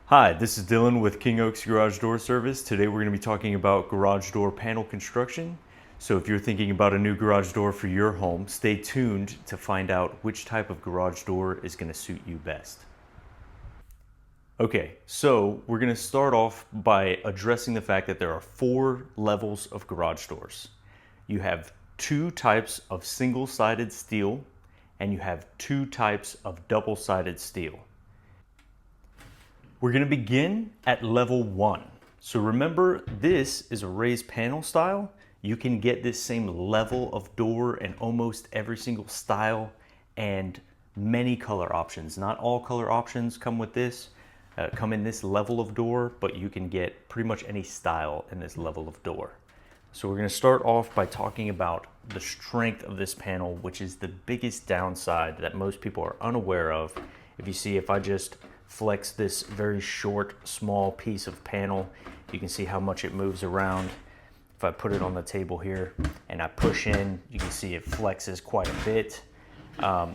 Hi, this is Dylan with King Oaks Garage Door Service. Today we're going to be talking about garage door panel construction. So if you're thinking about a new garage door for your home, stay tuned to find out which type of garage door is going to suit you best. Okay, so we're going to start off by addressing the fact that there are 4 levels of garage doors. You have 2 types of single-sided steel and you have 2 types of double-sided steel. We're going to begin at level 1. So remember, this is a raised panel style. You can get this same level of door in almost every single style and many color options. Not all color options come with this, come in this level of door, but you can get pretty much any style in this level of door. So we're going to start off by talking about the strength of this panel, which is the biggest downside that most people are unaware of. If I just flex this very short, small piece of panel, you can see how much it moves around. If I put it on the table here and I push in, you can see it flexes quite a bit.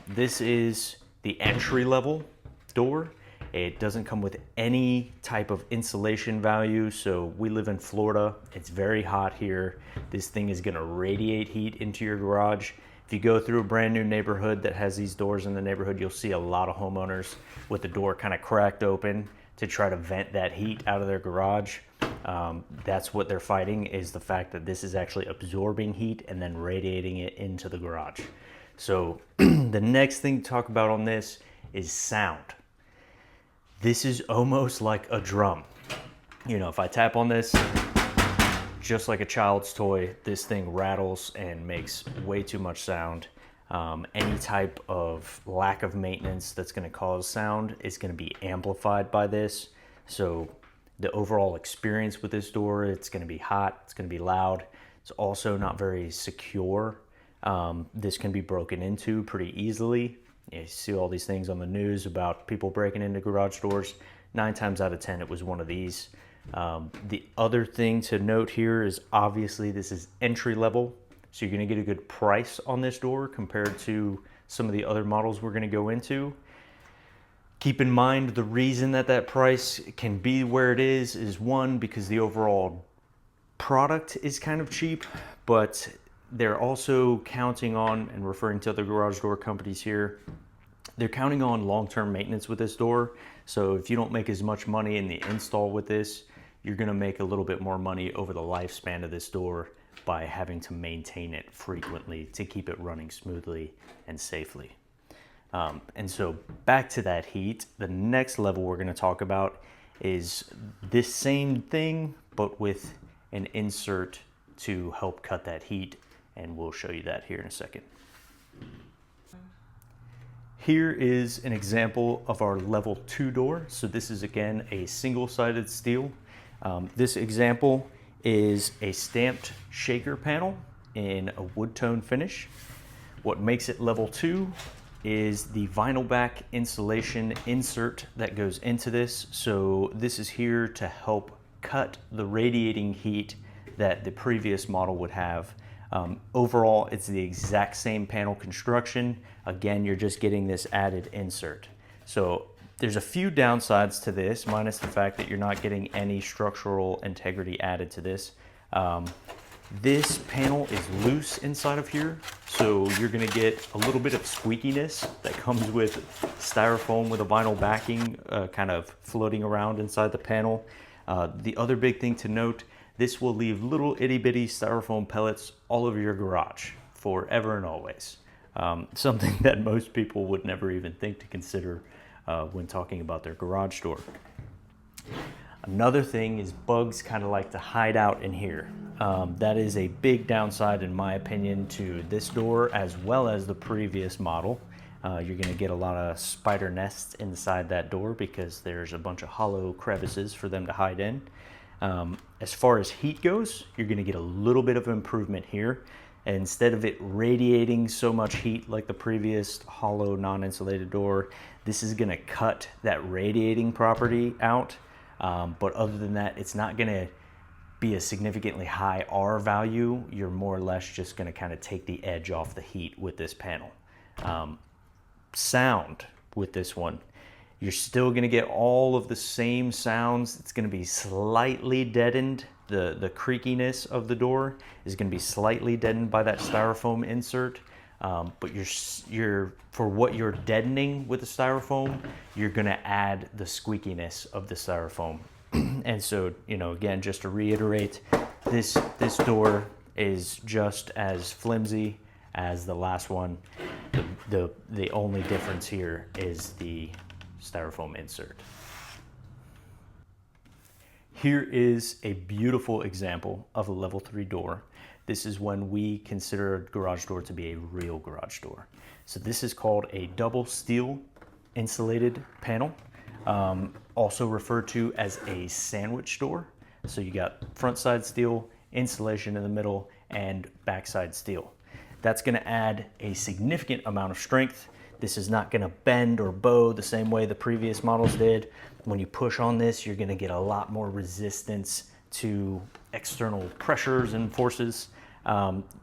This is the entry level door. It doesn't come with any type of insulation value. So we live in Florida. It's very hot here. This thing is gonna radiate heat into your garage. If you go through a brand new neighborhood that has these doors in the neighborhood, you'll see a lot of homeowners with the door kind of cracked open to try to vent that heat out of their garage. That's what they're fighting, is the fact that this is actually absorbing heat and then radiating it into the garage. So the next thing to talk about on this is sound. This is almost like a drum. You know, if I tap on this, just like a child's toy, this thing rattles and makes way too much sound. Any type of lack of maintenance that's going to cause sound is going to be amplified by this. So the overall experience with this door, it's going to be hot, it's going to be loud. It's also not very secure. This can be broken into pretty easily. You see all these things on the news about people breaking into garage doors. 9 times out of 10, it was one of these. The other thing to note here is obviously this is entry level, so you're going to get a good price on this door compared to some of the other models we're going to go into. Keep in mind, the reason that price can be where it is one, because the overall product is kind of cheap, but they're also counting on, and referring to other garage door companies here, they're counting on long-term maintenance with this door. So if you don't make as much money in the install with this, you're going to make a little bit more money over the lifespan of this door by having to maintain it frequently to keep it running smoothly and safely. And so back to that heat, the next level we're going to talk about is this same thing, but with an insert to help cut that heat. And we'll show you that here in a second. Here is an example of our level 2 door. So this is again a single-sided steel. This example is a stamped shaker panel in a wood tone finish. What makes it level 2 is the vinyl back insulation insert that goes into this. So this is here to help cut the radiating heat that the previous model would have. Overall, it's the exact same panel construction. Again, you're just getting this added insert. So there's a few downsides to this, minus the fact that you're not getting any structural integrity added to this. This panel is loose inside of here, so you're gonna get a little bit of squeakiness that comes with styrofoam with a vinyl backing kind of floating around inside the panel. The other big thing to note, this will leave little itty bitty styrofoam pellets all over your garage forever and always. Something that most people would never even think to consider when talking about their garage door. Another thing is bugs kind of like to hide out in here. That is a big downside, in my opinion, to this door as well as the previous model. You're going to get a lot of spider nests inside that door because there's a bunch of hollow crevices for them to hide in. As far as heat goes, you're going to get a little bit of improvement here. Instead of it radiating so much heat like the previous hollow non-insulated door, this is going to cut that radiating property out. But other than that, it's not going to be a significantly high R value. You're more or less just going to kind of take the edge off the heat with this panel. Sound with this one You're still gonna get all of the same sounds. It's gonna be slightly deadened. The creakiness of the door is gonna be slightly deadened by that styrofoam insert. But for what you're deadening with the styrofoam, you're gonna add the squeakiness of the styrofoam. And so, again, just to reiterate, this door is just as flimsy as the last one. The only difference here is the styrofoam insert. Here is a beautiful example of a level 3 door. This is when we consider a garage door to be a real garage door. So this is called a double steel insulated panel, also referred to as a sandwich door. So you got front side steel, insulation in the middle, and backside steel. That's gonna add a significant amount of strength. This is not gonna bend or bow the same way the previous models did. When you push on this, you're gonna get a lot more resistance to external pressures and forces.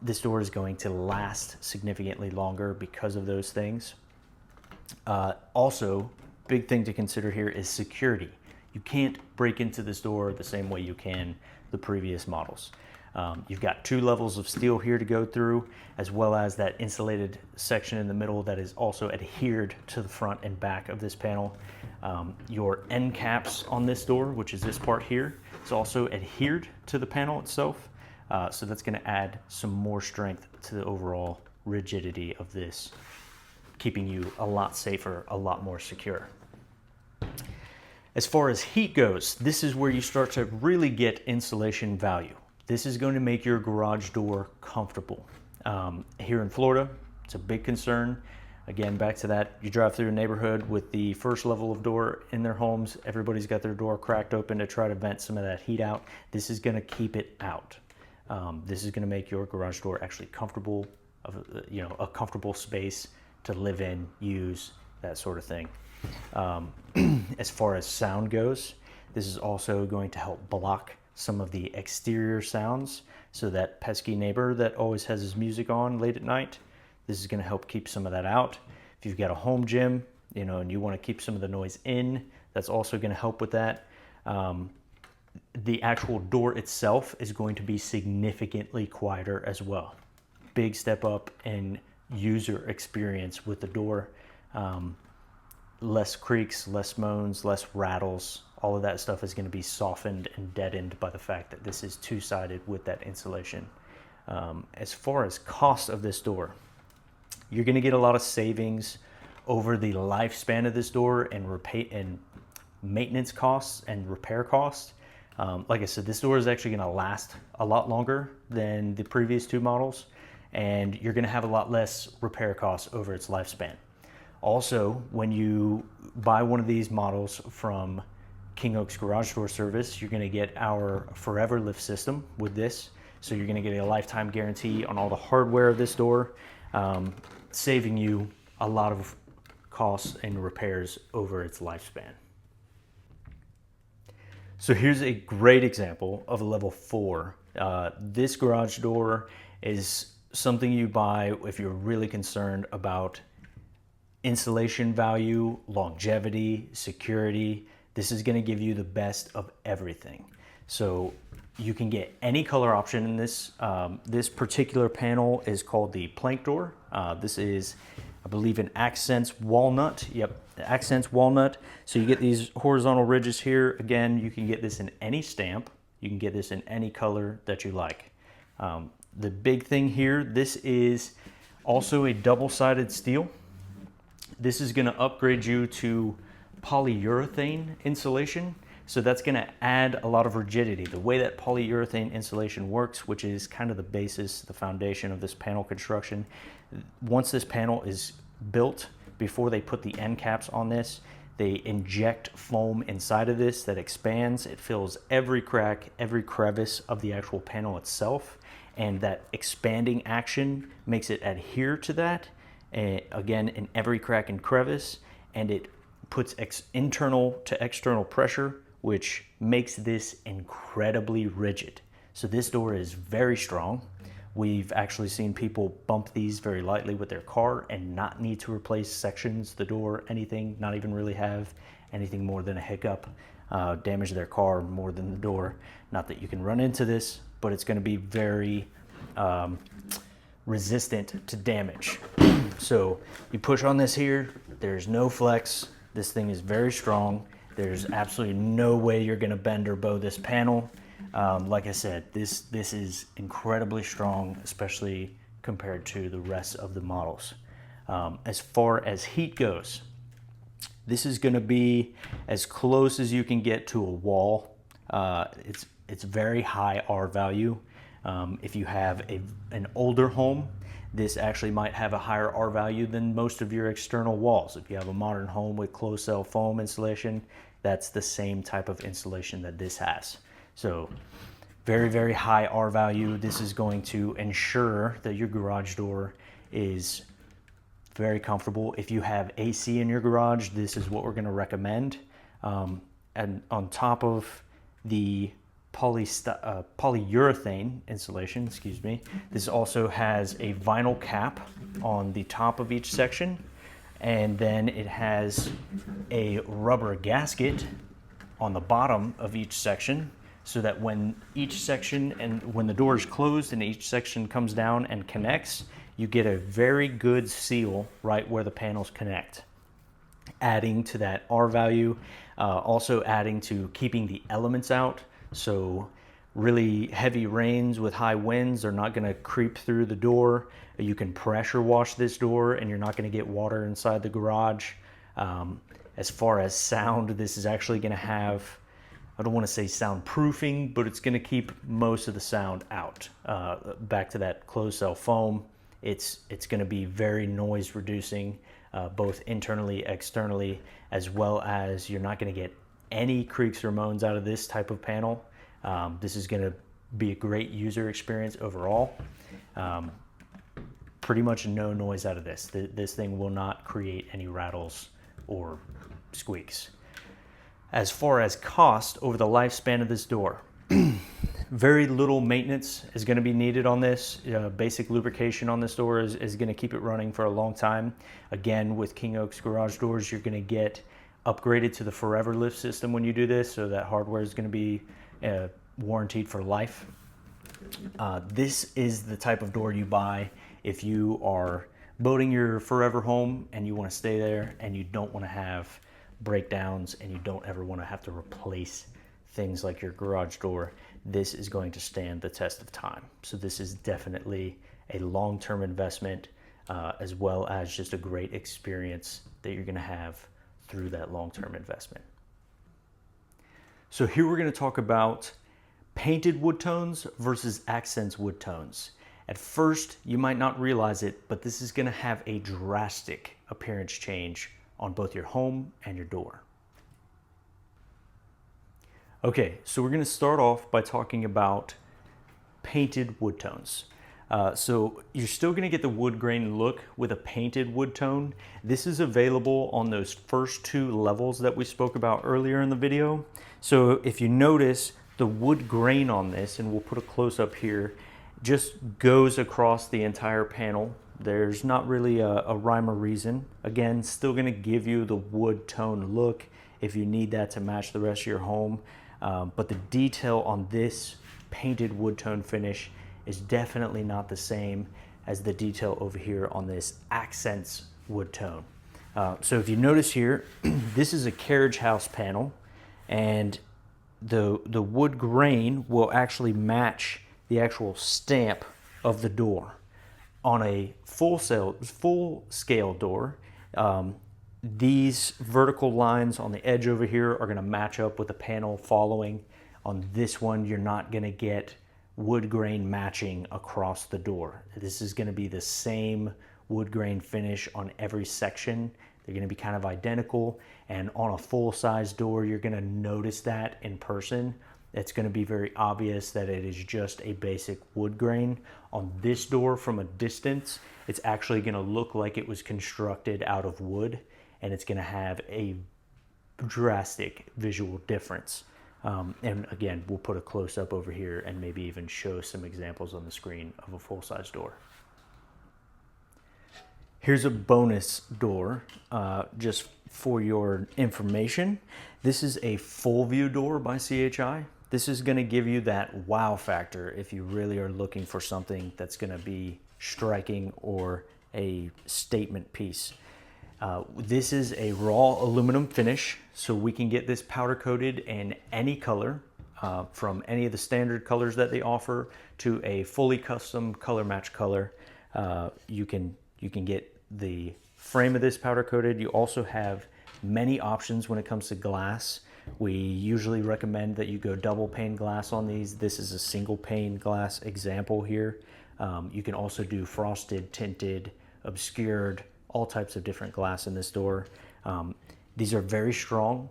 This door is going to last significantly longer because of those things. Also, big thing to consider here is security. You can't break into this door the same way you can the previous models. You've got 2 levels of steel here to go through, as well as that insulated section in the middle that is also adhered to the front and back of this panel. Your end caps on this door, which is this part here, is also adhered to the panel itself. So that's going to add some more strength to the overall rigidity of this, keeping you a lot safer, a lot more secure. As far as heat goes, this is where you start to really get insulation value. This is going to make your garage door comfortable. Here in Florida, it's a big concern. Again, back to that, you drive through a neighborhood with the first level of door in their homes, everybody's got their door cracked open to try to vent some of that heat out. This is going to keep it out. This is going to make your garage door actually comfortable, a comfortable space to live in, use, that sort of thing. As far as sound goes, this is also going to help block some of the exterior sounds. So that pesky neighbor that always has his music on late at night, this is going to help keep some of that out. If you've got a home gym, and you want to keep some of the noise in, that's also going to help with that. The actual door itself is going to be significantly quieter as well. Big step up in user experience with the door. Less creaks, less moans, less rattles. All of that stuff is going to be softened and deadened by the fact that this is two-sided with that insulation. As far as cost of this door, you're going to get a lot of savings over the lifespan of this door and maintenance costs and repair costs. Like I said, this door is actually going to last a lot longer than the previous 2 models, and you're going to have a lot less repair costs over its lifespan. Also, when you buy one of these models from King Oaks Garage Door Service, you're going to get our Forever Lift system with this. So you're going to get a lifetime guarantee on all the hardware of this door, saving you a lot of costs and repairs over its lifespan. So here's a great example of a level 4. This garage door is something you buy if you're really concerned about insulation value, longevity, security. This is going to give you the best of everything. So you can get any color option in this. This particular panel is called the plank door. This is, I believe, an Accents walnut. Yep, Accents walnut. So you get these horizontal ridges here. Again, you can get this in any stamp. You can get this in any color that you like. The big thing here, this is also a double-sided steel. This is going to upgrade you to polyurethane insulation. So that's going to add a lot of rigidity. The way that polyurethane insulation works, which is kind of the basis, the foundation of this panel construction, once this panel is built, before they put the end caps on this, they inject foam inside of this that expands. It fills every crack, every crevice of the actual panel itself, and that expanding action makes it adhere to that, again, in every crack and crevice, and it puts internal to external pressure, which makes this incredibly rigid. So this door is very strong. We've actually seen people bump these very lightly with their car and not need to replace sections, the door, anything, not even really have anything more than a hiccup, damage their car more than the door. Not that you can run into this, but it's going to be very resistant to damage. So you push on this here, there's no flex. This thing is very strong. There's absolutely no way you're going to bend or bow this panel. Like I said, this is incredibly strong, especially compared to the rest of the models. As far as heat goes, this is going to be as close as you can get to a wall. It's very high R value. If you have an older home, this actually might have a higher R value than most of your external walls. If you have a modern home with closed cell foam insulation, that's the same type of insulation that this has. So very, very high R value. This is going to ensure that your garage door is very comfortable. If you have AC in your garage, this is what we're going to recommend. And on top of the polyurethane insulation, this also has a vinyl cap on the top of each section, and then it has a rubber gasket on the bottom of each section, so that when each section and when the door is closed and each section comes down and connects, you get a very good seal right where the panels connect, adding to that R value, also adding to keeping the elements out. So really heavy rains with high winds are not going to creep through the door. You can pressure wash this door and you're not going to get water inside the garage. As far as sound, this is actually going to have, I don't want to say soundproofing, but it's going to keep most of the sound out. Back to that closed cell foam, it's going to be very noise reducing, both internally, externally, as well as you're not going to get any creaks or moans out of this type of panel. This is going to be a great user experience overall. Pretty much no noise out of this. This thing will not create any rattles or squeaks. As far as cost over the lifespan of this door, very little maintenance is going to be needed on this. Basic lubrication on this door is going to keep it running for a long time. Again, with King Oaks garage doors, you're going to get upgraded to the Forever Lift system when you do this, so that hardware is going to be warranted for life. This is the type of door you buy if you are boating your forever home and you want to stay there and you don't want to have breakdowns and you don't ever want to have to replace things like your garage door. This is going to stand the test of time. So this is definitely a long-term investment, as well as just a great experience that you're going to have through that long-term investment. So here we're going to talk about painted wood tones versus accents wood tones. At first, you might not realize it, but this is going to have a drastic appearance change on both your home and your door. Okay, so we're going to start off by talking about painted wood tones. So you're still going to get the wood grain look with a painted wood tone. This is available on those first two levels that we spoke about earlier in the video. So if you notice, the wood grain on this, and we'll put a close up here, just goes across the entire panel. There's not really a rhyme or reason. Again, still going to give you the wood tone look if you need that to match the rest of your home. But the detail on this painted wood tone finish is definitely not the same as the detail over here on this accents wood tone. So if you notice here, this is a carriage house panel, and the wood grain will actually match the actual stamp of the door. On a full scale door, these vertical lines on the edge over here are going to match up with the panel following. On this one, you're not going to get wood grain matching across the door. This is going to be the same wood grain finish on every section. They're going to be kind of identical, and on a full-size door, you're going to notice that in person. It's going to be very obvious that it is just a basic wood grain. On this door from a distance, it's actually going to look like it was constructed out of wood, and it's going to have a drastic visual difference. And again, we'll put a close-up over here and maybe even show some examples on the screen of a full-size door. Here's a bonus door, just for your information. This is a full view door by CHI. This is gonna give you that wow factor if you really are looking for something that's gonna be striking or a statement piece. This is a raw aluminum finish, so we can get this powder coated in any color, from any of the standard colors that they offer to a fully custom color match color. You can get the frame of this powder coated. You also have many options when it comes to glass. We usually recommend that you go double pane glass on these. This is a single pane glass example here. You can also do frosted, tinted, obscured, all types of different glass in this door. These are very strong.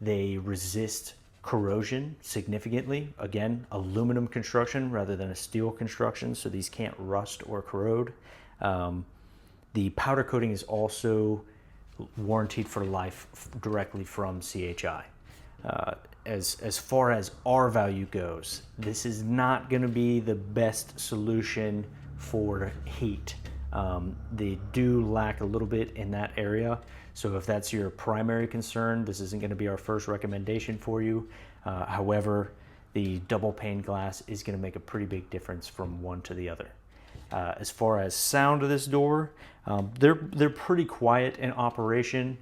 They resist corrosion significantly. Again, aluminum construction rather than a steel construction, so these can't rust or corrode. The powder coating is also warranted for life directly from CHI. As far as R value goes, this is not going to be the best solution for heat. They do lack a little bit in that area. So if that's your primary concern, this isn't going to be our first recommendation for you. However, the double pane glass is going to make a pretty big difference from one to the other. As far as sound of this door, they're pretty quiet in operation.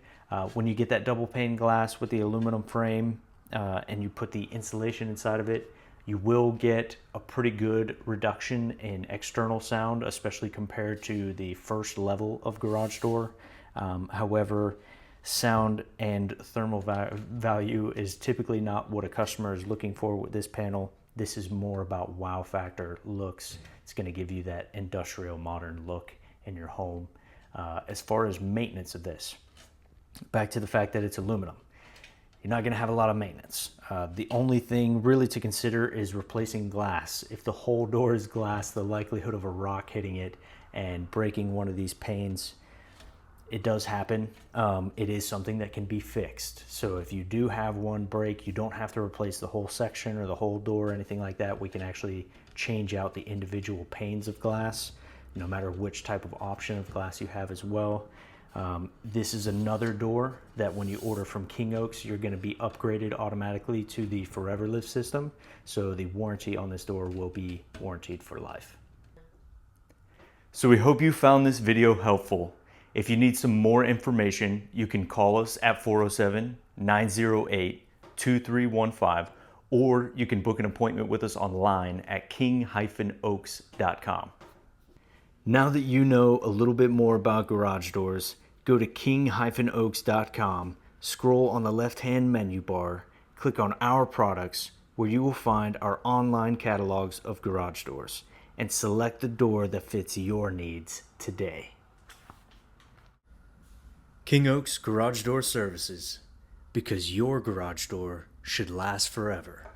When you get that double pane glass with the aluminum frame and you put the insulation inside of it, you will get a pretty good reduction in external sound, especially compared to the first level of garage door. However, sound and thermal value is typically not what a customer is looking for with this panel. This is more about wow factor, looks. It's going to give you that industrial modern look in your home. As far as maintenance of this, back to the fact that it's aluminum. You're not going to have a lot of maintenance. The only thing really to consider is replacing glass. If the whole door is glass, the likelihood of a rock hitting it and breaking one of these panes, it does happen. It is something that can be fixed. So if you do have one break, you don't have to replace the whole section or the whole door or anything like that. We can actually change out the individual panes of glass, no matter which type of option of glass you have as well. This is another door that when you order from King Oaks, you're going to be upgraded automatically to the Forever Lift system. So the warranty on this door will be warranted for life. So we hope you found this video helpful. If you need some more information, you can call us at 407-908-2315, or you can book an appointment with us online at king-oaks.com. Now that you know a little bit more about garage doors, go to king-oaks.com, scroll on the left-hand menu bar, click on Our Products, where you will find our online catalogs of garage doors, and select the door that fits your needs today. King Oaks Garage Door Services, because your garage door should last forever.